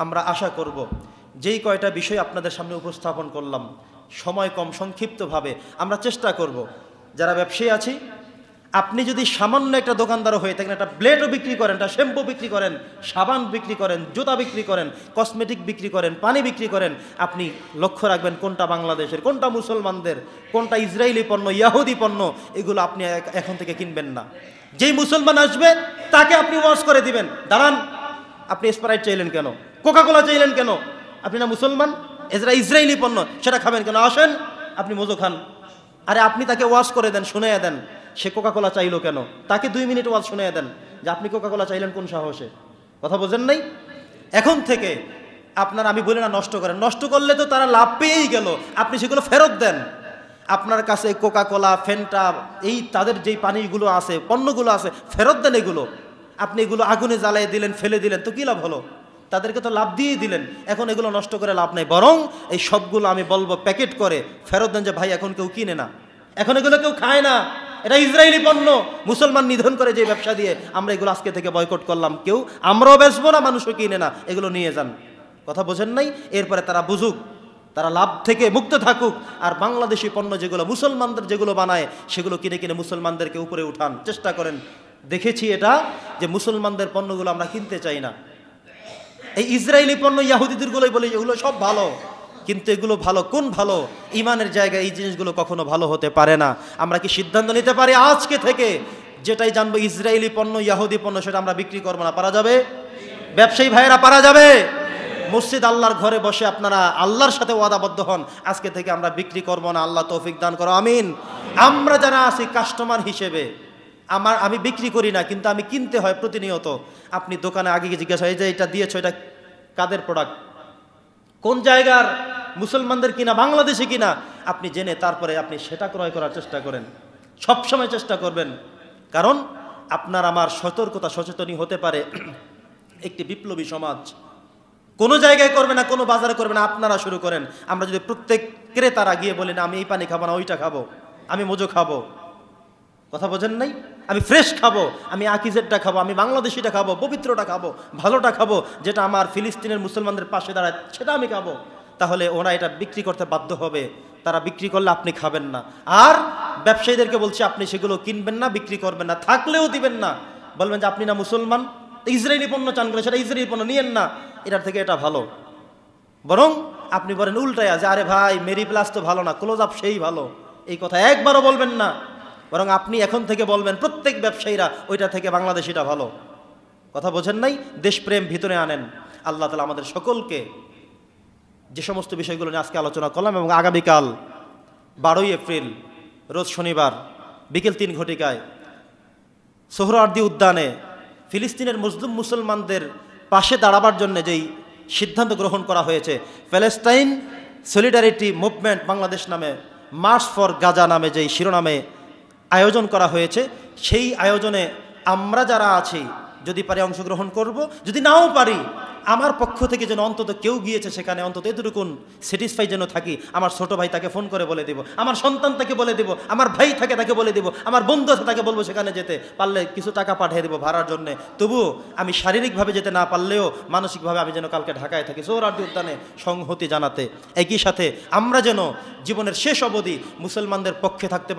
আমরা আশা করব যেই কয়টা বিষয় আপনাদের সামনে উপস্থাপন করলাম সময় কম সংক্ষিপ্তভাবে আমরা চেষ্টা করব যারা ব্যবসায়ী আছি আপনি যদি সামান্য একটা দোকানদারও হয়ে থাকেন একটা ব্লেডও বিক্রি করেন একটা শ্যাম্পু বিক্রি করেন সাবান বিক্রি করেন জুতা বিক্রি করেন কসমেটিক বিক্রি করেন পানি বিক্রি করেন আপনি লক্ষ্য রাখবেন কোনটা বাংলাদেশের কোনটা মুসলমানদের কোনটা ইসরায়েলি পণ্য ইয়াহুদি পণ্য এগুলো আপনি এখন থেকে কিনবেন না। যেই মুসলমান আসবে তাকে আপনি ওয়াশ করে দিবেন দাঁড়ান আপনি স্প্রাইট চাইলেন কেন কোকাকোলা চাইলেন কেন আপনি না মুসলমান ইসরায়েলি পণ্য সেটা খাবেন কেন আসেন আপনি মজো খান আরে আপনি তাকে ওয়াশ করে দেন শুনিয়ে দেন সে কোকাকোলা চাইলো কেন তাকে 2 মিনিট ওয়াজ শুনিয়ে দেন যে আপনি কোকাকোলা চাইলেন কোন সাহসে কথা বোঝেন নাই। এখন থেকে আপনার আমি বলি না নষ্ট করেন নষ্ট করলে তো তারা লাভ পেয়েই গেল আপনি সেগুলো ফেরত দেন। আপনার কাছে কোকাকোলা ফেন্টা এই তাদের যেই পানিগুলো আছে পণ্যগুলো আছে ফেরত দেন এগুলো আপনি এগুলো আগুনে জ্বালিয়ে দিলেন ফেলে দিলেন তো কী লাভ হলো তাদেরকে তো লাভ দিয়েই দিলেন এখন এগুলো নষ্ট করে লাভ নেই বরং এই সবগুলো আমি বলবো প্যাকেট করে ফেরত দেন যে ভাই এখন কেউ কিনে না এখন এগুলো কেউ খায় না এটা ইসরায়েলি পণ্য মুসলমান নিধন করে যে ব্যবসা দিয়ে আমরা এগুলো আজকে থেকে বয়কট করলাম কেউ আমরাও বেচবো না মানুষও কিনে না এগুলো নিয়ে যান কথা বোঝেন নাই। এরপরে তারা বুঝুক তারা লাভ থেকে মুক্ত থাকুক আর বাংলাদেশি পণ্য যেগুলো মুসলমানদের যেগুলো বানায় সেগুলো কিনে কিনে মুসলমানদেরকে উপরে উঠান চেষ্টা করেন। দেখেছি এটা যে মুসলমানদের পণ্যগুলো আমরা কিনতে চাই না এই ইসরায়েলি পণ্য ইয়াহুদিদেরগুলোই বলে এগুলো সব ভালো কিন্তু এগুলো ভালো কোন ভালো ইমানের জায়গায় এই জিনিসগুলো কখনো ভালো হতে পারে না। আমরা কি সিদ্ধান্ত নিতে পারি আজকে থেকে যেটাই জানবো ইসরায়েলি পণ্য ইয়াহুদি পণ্য সেটা আমরা বিক্রি করবো না পারা যাবে ব্যবসায়ী ভাইয়েরা পারা যাবে মসজিদ আল্লাহর ঘরে বসে আপনারা আল্লাহর সাথে ওয়াদাবদ্ধ হন আজকে থেকে আমরা বিক্রি করবো না আল্লাহ তৌফিক দান করো আমিন। আমরা যারা আছি কাস্টমার হিসেবে আমি বিক্রি করি না কিন্তু আমি কিনতে হয় প্রতিনিয়ত আপনি দোকানে আগে জিজ্ঞাসা হয় যে এটা দিয়েছো এটা কাদের প্রোডাক্ট কোন জায়গার মুসলমানদের কিনা বাংলাদেশে কিনা আপনি জেনে তারপরে আপনি সেটা ক্রয় করার চেষ্টা করেন সবসময় চেষ্টা করবেন কারণ আপনার আমার সতর্কতা সচেতনই হতে পারে একটি বিপ্লবী সমাজ কোনো জায়গায় করবে না কোনো বাজারে করবে না আপনারা শুরু করেন। আমরা যদি প্রত্যেক ক্রেতারা গিয়ে বলি না আমি এই পানি খাবো না ওইটা খাবো আমি মজো খাবো কথা বোঝেন নাই আমি ফ্রেশ খাবো আমি আকিজেরটা খাবো আমি বাংলাদেশিটা খাবো পবিত্রটা খাবো ভালোটা খাবো যেটা আমার ফিলিস্তিনের মুসলমানদের পাশে দাঁড়ায় সেটা আমি খাবো তাহলে ওরা এটা বিক্রি করতে বাধ্য হবে তারা বিক্রি করলে আপনি খাবেন না আর ব্যবসায়ীদেরকে বলছি আপনি সেগুলো কিনবেন না বিক্রি করবেন না থাকলেও দিবেন না বলবেন যে আপনি না মুসলমান ইসরায়েলি পণ্য চান করে সেটা ইসরায়েলি পণ্য নিয়েন না এটার থেকে এটা ভালো বরং আপনি বলেন উল্টায়া যে আরে ভাই মেরি প্লাস তো ভালো না ক্লোজ আপ সেই ভালো এই কথা একবারও বলবেন না বরং আপনি এখন থেকে বলবেন প্রত্যেক ব্যবসায়ীরা ওইটা থেকে বাংলাদেশিটা ভালো কথা বোঝেন নাই দেশপ্রেম ভিতরে আনেন। আল্লাহ তাআলা আমাদের সকলকে যে সমস্ত বিষয়গুলো নিয়ে আজকে আলোচনা করলাম এবং আগামীকাল 12ই এপ্রিল রোজ শনিবার বিকেল 3 ঘটিকায় সোহরাওয়ার্দী উদ্যানে ফিলিস্তিনের মুসলিম মুসলমানদের পাশে দাঁড়াবার জন্য যেই সিদ্ধান্ত গ্রহণ করা হয়েছে প্যালেস্টাইন সলিডারিটি মুভমেন্ট বাংলাদেশ নামে মার্চ ফর গাজা নামে যেই শিরোনামে আয়োজন করা হয়েছে সেই আয়োজনে আমরা যারা আছি যদি পারি অংশগ্রহণ করব যদি নাও পারি আমার পক্ষ থেকে যেন অন্তত কেউ গিয়েছে সেখানে অন্তত এতটুকুন স্যাটিসফাই যেন থাকি আমার ছোট ভাই তাকে ফোন করে বলে দেব আমার সন্তান তাকে বলে দেব আমার ভাই থাকে তাকে বলে দেব আমার বন্ধু আছে তাকে বলবো সেখানে যেতে পারলে কিছু টাকা পাঠিয়ে দেবো ভাড়ার জন্যে তবুও আমি শারীরিকভাবে যেতে না পারলেও মানসিকভাবে আমি যেন কালকে ঢাকায় থাকি সোহরাওয়ার্দী উদ্যানে সংহতি জানাতে একই সাথে আমরা যেন জীবনের শেষ অবধি মুসলমানদের পক্ষে থাকতে